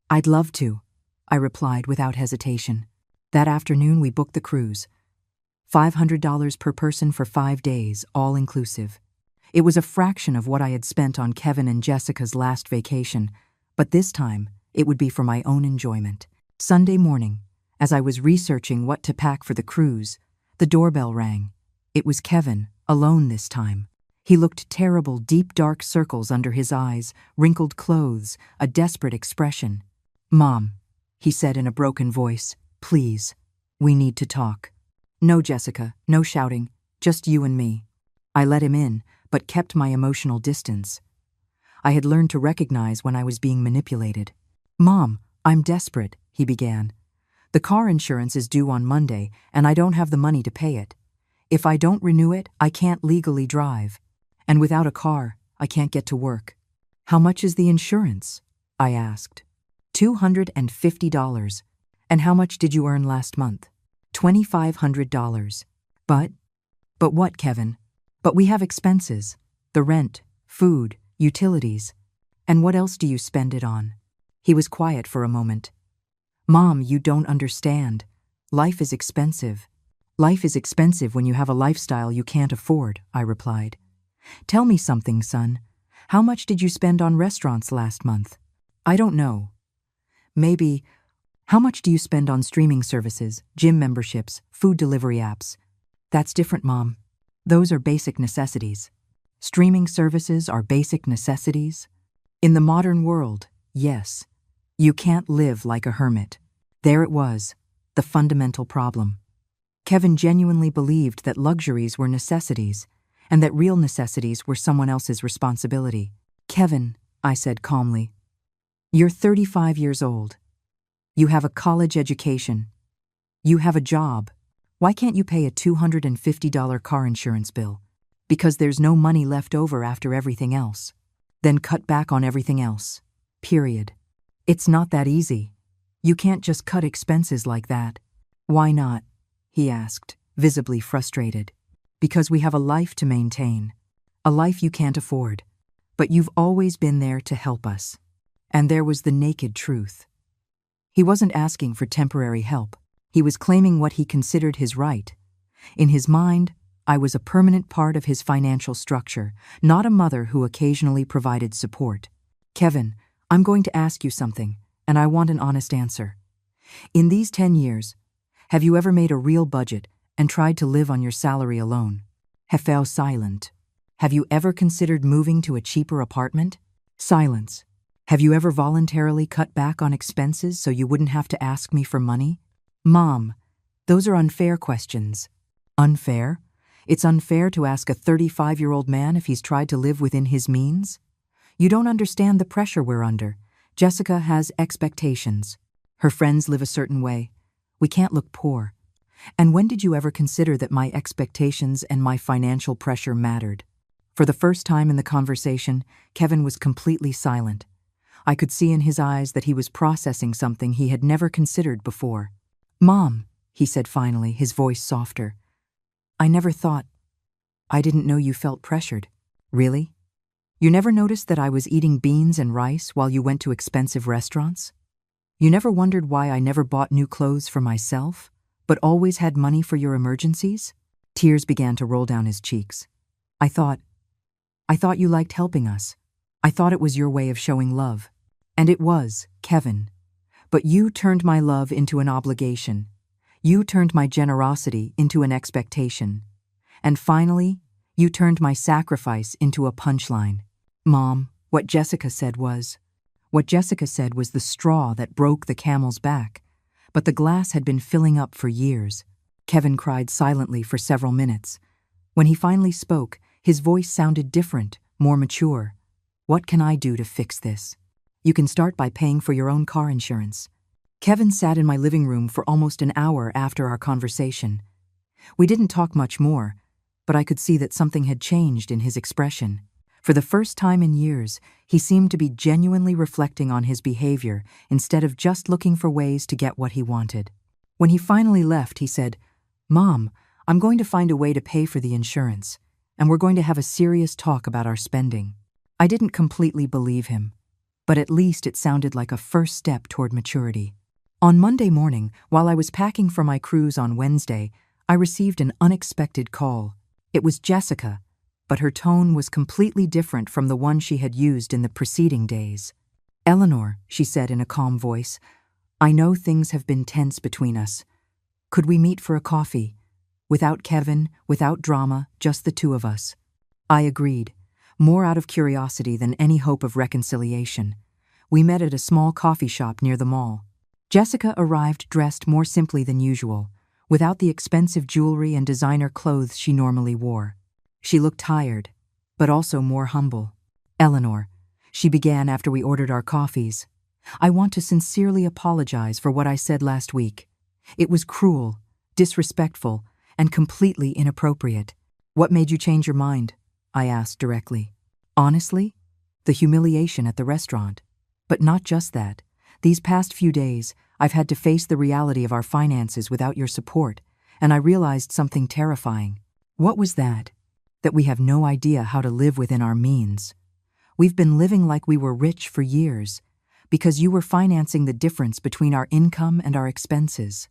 "I'd love to," I replied without hesitation. That afternoon we booked the cruise. $500 per person for 5 days, all inclusive. It was a fraction of what I had spent on Kevin and Jessica's last vacation, but this time it would be for my own enjoyment. Sunday morning, as I was researching what to pack for the cruise, the doorbell rang. It was Kevin, alone this time. He looked terrible, deep dark circles under his eyes, wrinkled clothes, a desperate expression. "Mom," he said in a broken voice, "please, we need to talk." "No, Jessica, no shouting, just you and me." I let him in, but kept my emotional distance. I had learned to recognize when I was being manipulated. "Mom, I'm desperate," he began. "The car insurance is due on Monday, and I don't have the money to pay it. If I don't renew it, I can't legally drive. And without a car, I can't get to work." "How much is the insurance?" I asked. $250. "And how much did you earn last month?" $2,500. But what, Kevin?" "But we have expenses. The rent, food, utilities. And what else do you spend it on?" He was quiet for a moment. "Mom, you don't understand. Life is expensive. Life is expensive when you have a lifestyle you can't afford," I replied. "Tell me something, son. How much did you spend on restaurants last month?" "I don't know. Maybe. How much do you spend on streaming services, gym memberships, food delivery apps?" "That's different, Mom. Those are basic necessities." "Streaming services are basic necessities?" "In the modern world, yes. You can't live like a hermit." There it was, the fundamental problem. Kevin genuinely believed that luxuries were necessities, and that real necessities were someone else's responsibility. "Kevin," I said calmly, "you're 35 years old. You have a college education. You have a job. Why can't you pay a $250 car insurance bill? Because there's no money left over after everything else. Then cut back on everything else. Period. It's not that easy. You can't just cut expenses like that." "Why not?" he asked, visibly frustrated. "Because we have a life to maintain. A life you can't afford. But you've always been there to help us." And there was the naked truth. He wasn't asking for temporary help. He was claiming what he considered his right. In his mind, I was a permanent part of his financial structure, not a mother who occasionally provided support. "Kevin, I'm going to ask you something, and I want an honest answer. In these 10 years, have you ever made a real budget and tried to live on your salary alone?" He fell silent. "Have you ever considered moving to a cheaper apartment?" Silence. "Have you ever voluntarily cut back on expenses so you wouldn't have to ask me for money?" "Mom, those are unfair questions." "Unfair? It's unfair to ask a 35-year-old man if he's tried to live within his means? You don't understand the pressure we're under. Jessica has expectations. Her friends live a certain way. We can't look poor. And when did you ever consider that my expectations and my financial pressure mattered?" For the first time in the conversation, Kevin was completely silent. I could see in his eyes that he was processing something he had never considered before. "Mom," he said finally, his voice softer. "I never thought. I didn't know you felt pressured." "Really? You never noticed that I was eating beans and rice while you went to expensive restaurants? You never wondered why I never bought new clothes for myself, but always had money for your emergencies?" Tears began to roll down his cheeks. I thought you liked helping us. I thought it was your way of showing love." "And it was, Kevin. But you turned my love into an obligation. You turned my generosity into an expectation. And finally, you turned my sacrifice into a punchline." "Mom, what Jessica said was the straw that broke the camel's back, but the glass had been filling up for years." Kevin cried silently for several minutes. When he finally spoke, his voice sounded different, more mature. "What can I do to fix this?" "You can start by paying for your own car insurance." Kevin sat in my living room for almost an hour after our conversation. We didn't talk much more, but I could see that something had changed in his expression. For the first time in years, he seemed to be genuinely reflecting on his behavior instead of just looking for ways to get what he wanted. When he finally left, he said, "Mom, I'm going to find a way to pay for the insurance, and we're going to have a serious talk about our spending." I didn't completely believe him, but at least it sounded like a first step toward maturity. On Monday morning, while I was packing for my cruise on Wednesday, I received an unexpected call. It was Jessica, but her tone was completely different from the one she had used in the preceding days. "Eleanor," she said in a calm voice, "I know things have been tense between us. Could we meet for a coffee? Without Kevin, without drama, just the two of us." I agreed, more out of curiosity than any hope of reconciliation. We met at a small coffee shop near the mall. Jessica arrived dressed more simply than usual, without the expensive jewelry and designer clothes she normally wore. She looked tired, but also more humble. "Eleanor," she began after we ordered our coffees, "I want to sincerely apologize for what I said last week. It was cruel, disrespectful, and completely inappropriate." "What made you change your mind?" I asked directly. "Honestly, the humiliation at the restaurant. But not just that. These past few days, I've had to face the reality of our finances without your support, and I realized something terrifying." "What was that?" "That we have no idea how to live within our means. We've been living like we were rich for years, because you were financing the difference between our income and our expenses."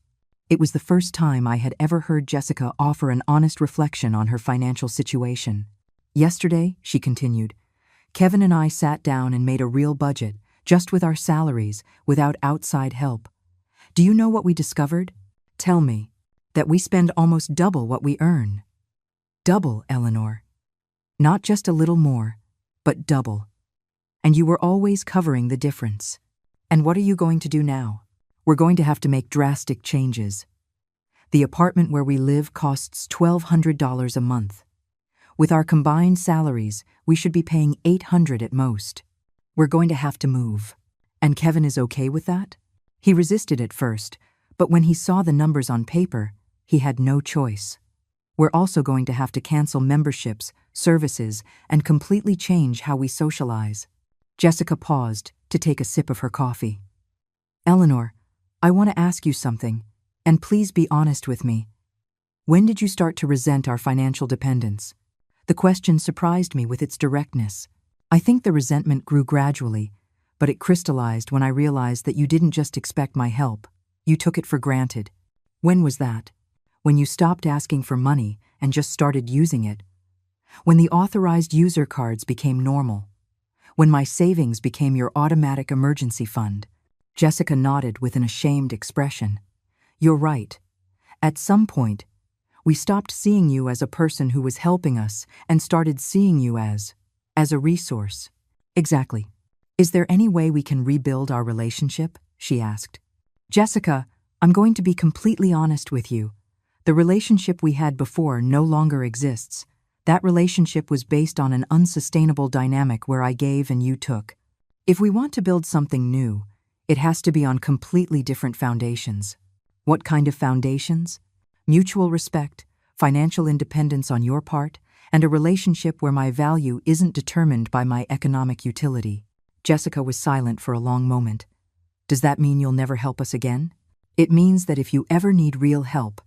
It was the first time I had ever heard Jessica offer an honest reflection on her financial situation. "Yesterday," she continued, "Kevin and I sat down and made a real budget, just with our salaries, without outside help. Do you know what we discovered? Tell me, that we spend almost double what we earn." "Double, Eleanor. Not just a little more, but double. And you were always covering the difference. And what are you going to do now?" "We're going to have to make drastic changes. The apartment where we live costs $1,200 a month. With our combined salaries, we should be paying $800 at most. We're going to have to move." "And Kevin is okay with that?" "He resisted at first, but when he saw the numbers on paper, he had no choice. We're also going to have to cancel memberships, services, and completely change how we socialize." Jessica paused to take a sip of her coffee. "Eleanor, I want to ask you something, and please be honest with me. When did you start to resent our financial dependence?" The question surprised me with its directness. I think the resentment grew gradually, but it crystallized when I realized that you didn't just expect my help. You took it for granted. "When was that?" "When you stopped asking for money and just started using it. When the authorized user cards became normal. When my savings became your automatic emergency fund." Jessica nodded with an ashamed expression. "You're right. At some point, we stopped seeing you as a person who was helping us and started seeing you as a resource." "Exactly. Is there any way we can rebuild our relationship?" she asked. "Jessica, I'm going to be completely honest with you. The relationship we had before no longer exists. That relationship was based on an unsustainable dynamic where I gave and you took. If we want to build something new, it has to be on completely different foundations." "What kind of foundations?" "Mutual respect, financial independence on your part, and a relationship where my value isn't determined by my economic utility." Jessica was silent for a long moment. Does that mean you'll never help us again? It means that if you ever need real help,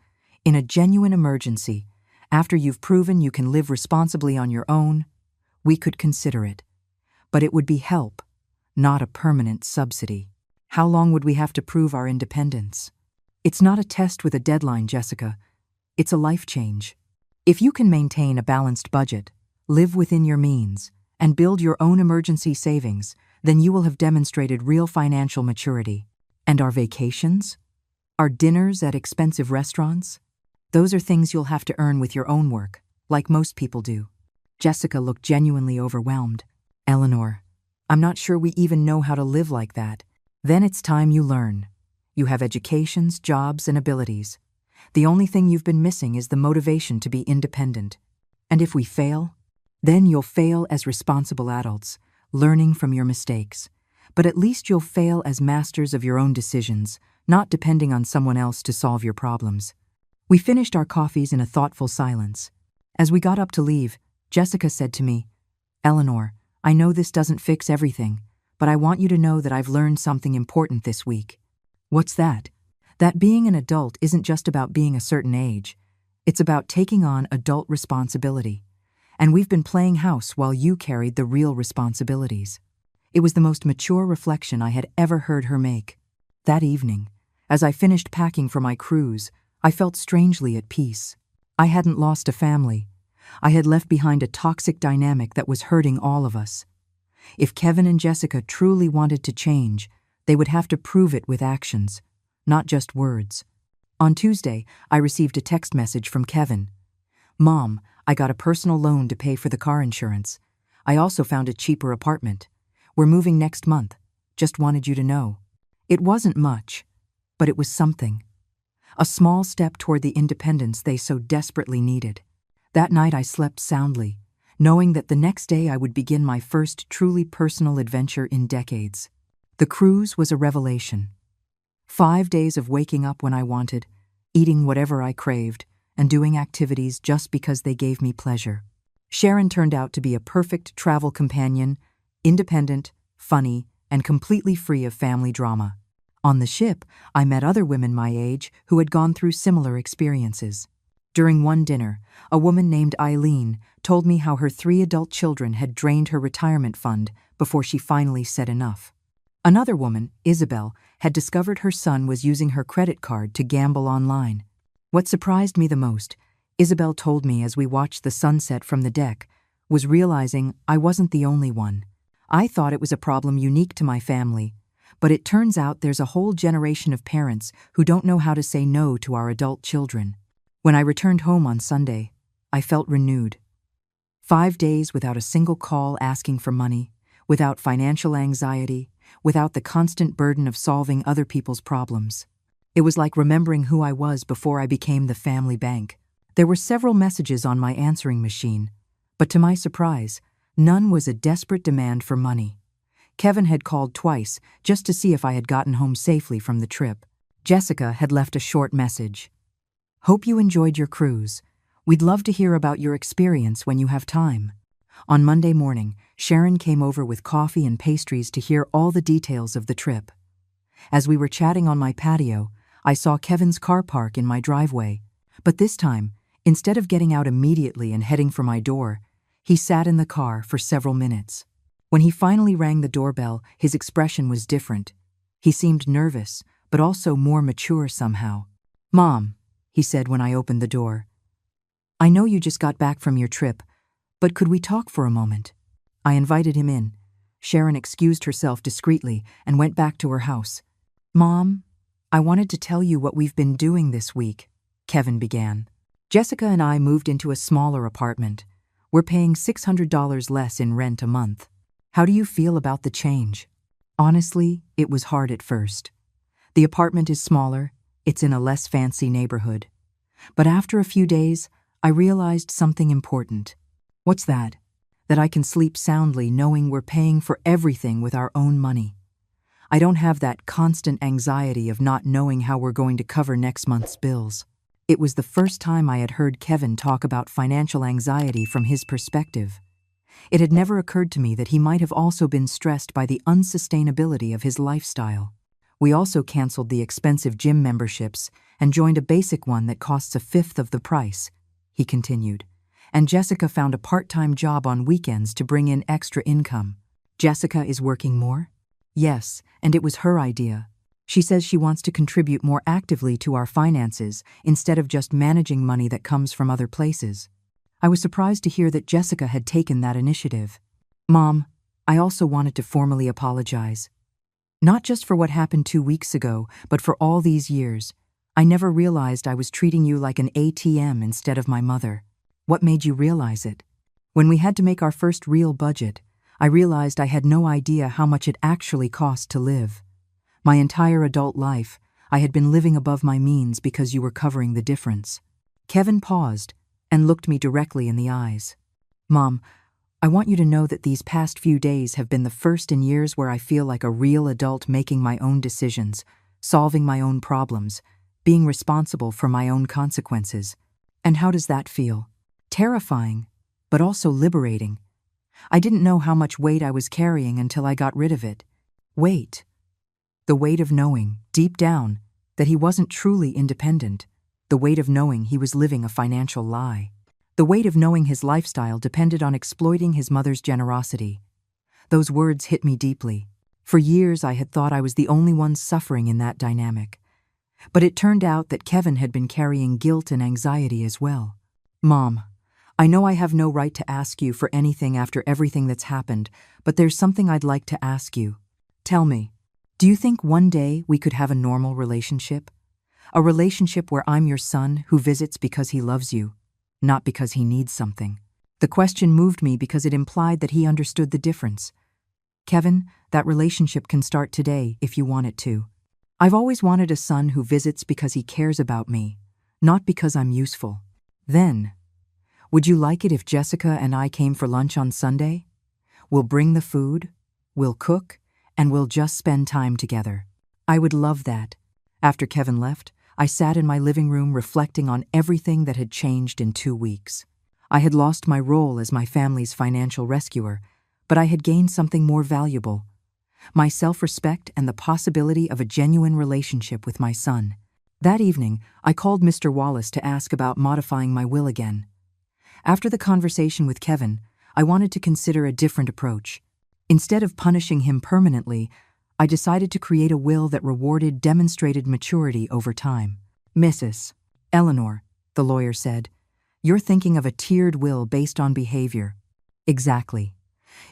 in a genuine emergency, after you've proven you can live responsibly on your own, we could consider it. But it would be help, not a permanent subsidy. How long would we have to prove our independence? It's not a test with a deadline, Jessica. It's a life change. If you can maintain a balanced budget, live within your means, and build your own emergency savings, then you will have demonstrated real financial maturity. And our vacations? Our dinners at expensive restaurants? Those are things you'll have to earn with your own work, like most people do. Jessica looked genuinely overwhelmed. Eleanor, I'm not sure we even know how to live like that. Then it's time you learn. You have educations, jobs, and abilities. The only thing you've been missing is the motivation to be independent. And if we fail, then you'll fail as responsible adults, learning from your mistakes. But at least you'll fail as masters of your own decisions, not depending on someone else to solve your problems. We finished our coffees in a thoughtful silence. As we got up to leave, Jessica said to me, Eleanor, I know this doesn't fix everything, but I want you to know that I've learned something important this week. What's that? That being an adult isn't just about being a certain age. It's about taking on adult responsibility. And we've been playing house while you carried the real responsibilities. It was the most mature reflection I had ever heard her make. That evening, as I finished packing for my cruise, I felt strangely at peace. I hadn't lost a family. I had left behind a toxic dynamic that was hurting all of us. If Kevin and Jessica truly wanted to change, they would have to prove it with actions, not just words. On Tuesday, I received a text message from Kevin. Mom, I got a personal loan to pay for the car insurance. I also found a cheaper apartment. We're moving next month. Just wanted you to know. It wasn't much, but it was something. A small step toward the independence they so desperately needed. That night I slept soundly, knowing that the next day I would begin my first truly personal adventure in decades. The cruise was a revelation. 5 days of waking up when I wanted, eating whatever I craved, and doing activities just because they gave me pleasure. Sharon turned out to be a perfect travel companion, independent, funny, and completely free of family drama. On the ship, I met other women my age who had gone through similar experiences. During one dinner, a woman named Eileen told me how her 3 adult children had drained her retirement fund before she finally said enough. Another woman, Isabel, had discovered her son was using her credit card to gamble online. What surprised me the most, Isabel told me as we watched the sunset from the deck, was realizing I wasn't the only one. I thought it was a problem unique to my family, but it turns out there's a whole generation of parents who don't know how to say no to our adult children. When I returned home on Sunday, I felt renewed. 5 days without a single call asking for money, without financial anxiety, without the constant burden of solving other people's problems. It was like remembering who I was before I became the family bank. There were several messages on my answering machine, but to my surprise, none was a desperate demand for money. Kevin had called twice just to see if I had gotten home safely from the trip. Jessica had left a short message. Hope you enjoyed your cruise. We'd love to hear about your experience when you have time. On Monday morning, Sharon came over with coffee and pastries to hear all the details of the trip. As we were chatting on my patio, I saw Kevin's car park in my driveway. But this time, instead of getting out immediately and heading for my door, he sat in the car for several minutes. When he finally rang the doorbell, his expression was different. He seemed nervous, but also more mature somehow. Mom, he said when I opened the door. I know you just got back from your trip, but could we talk for a moment? I invited him in. Sharon excused herself discreetly and went back to her house. Mom, I wanted to tell you what we've been doing this week, Kevin began. Jessica and I moved into a smaller apartment. We're paying $600 less in rent a month. How do you feel about the change? Honestly, it was hard at first. The apartment is smaller, it's in a less fancy neighborhood. But after a few days, I realized something important. What's that? That I can sleep soundly knowing we're paying for everything with our own money. I don't have that constant anxiety of not knowing how we're going to cover next month's bills. It was the first time I had heard Kevin talk about financial anxiety from his perspective. It had never occurred to me that he might have also been stressed by the unsustainability of his lifestyle. We also canceled the expensive gym memberships and joined a basic one that costs a fifth of the price, he continued. And Jessica found a part-time job on weekends to bring in extra income. Jessica is working more? Yes, and it was her idea. She says she wants to contribute more actively to our finances instead of just managing money that comes from other places. I was surprised to hear that Jessica had taken that initiative. Mom, I also wanted to formally apologize. Not just for what happened 2 weeks ago, but for all these years. I never realized I was treating you like an ATM instead of my mother. What made you realize it? When we had to make our first real budget, I realized I had no idea how much it actually cost to live. My entire adult life, I had been living above my means because you were covering the difference. Kevin paused and looked me directly in the eyes. Mom, I want you to know that these past few days have been the first in years where I feel like a real adult making my own decisions, solving my own problems, being responsible for my own consequences. And how does that feel? Terrifying, but also liberating. I didn't know how much weight I was carrying until I got rid of it. Weight. The weight of knowing, deep down, that he wasn't truly independent. The weight of knowing he was living a financial lie. The weight of knowing his lifestyle depended on exploiting his mother's generosity. Those words hit me deeply. For years I had thought I was the only one suffering in that dynamic. But it turned out that Kevin had been carrying guilt and anxiety as well. Mom, I know I have no right to ask you for anything after everything that's happened, but there's something I'd like to ask you. Tell me, do you think one day we could have a normal relationship? A relationship where I'm your son who visits because he loves you, not because he needs something. The question moved me because it implied that he understood the difference. Kevin, that relationship can start today if you want it to. I've always wanted a son who visits because he cares about me, not because I'm useful. Then, would you like it if Jessica and I came for lunch on Sunday? We'll bring the food, we'll cook, and we'll just spend time together. I would love that. After Kevin left, I sat in my living room reflecting on everything that had changed in 2 weeks. I had lost my role as my family's financial rescuer, but I had gained something more valuable: my self-respect and the possibility of a genuine relationship with my son. That evening, I called Mr. Wallace to ask about modifying my will again. After the conversation with Kevin, I wanted to consider a different approach. Instead of punishing him permanently, I decided to create a will that rewarded demonstrated maturity over time. Mrs. Eleanor, the lawyer said, you're thinking of a tiered will based on behavior. Exactly.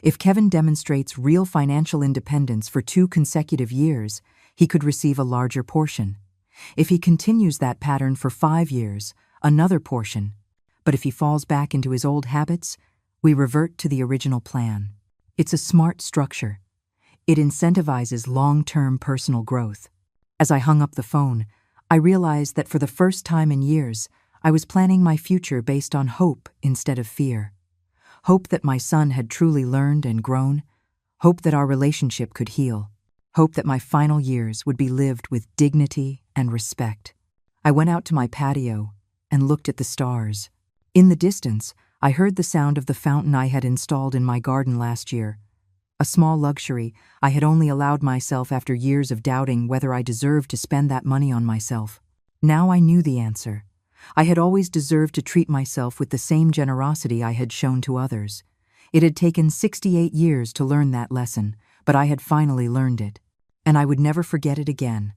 If Kevin demonstrates real financial independence for 2 consecutive years, he could receive a larger portion. If he continues that pattern for 5 years, another portion. But if he falls back into his old habits, we revert to the original plan. It's a smart structure. It incentivizes long-term personal growth. As I hung up the phone, I realized that for the first time in years, I was planning my future based on hope instead of fear. Hope that my son had truly learned and grown. Hope that our relationship could heal. Hope that my final years would be lived with dignity and respect. I went out to my patio and looked at the stars. In the distance, I heard the sound of the fountain I had installed in my garden last year. A small luxury I had only allowed myself after years of doubting whether I deserved to spend that money on myself. Now I knew the answer. I had always deserved to treat myself with the same generosity I had shown to others. It had taken 68 years to learn that lesson, but I had finally learned it. And I would never forget it again.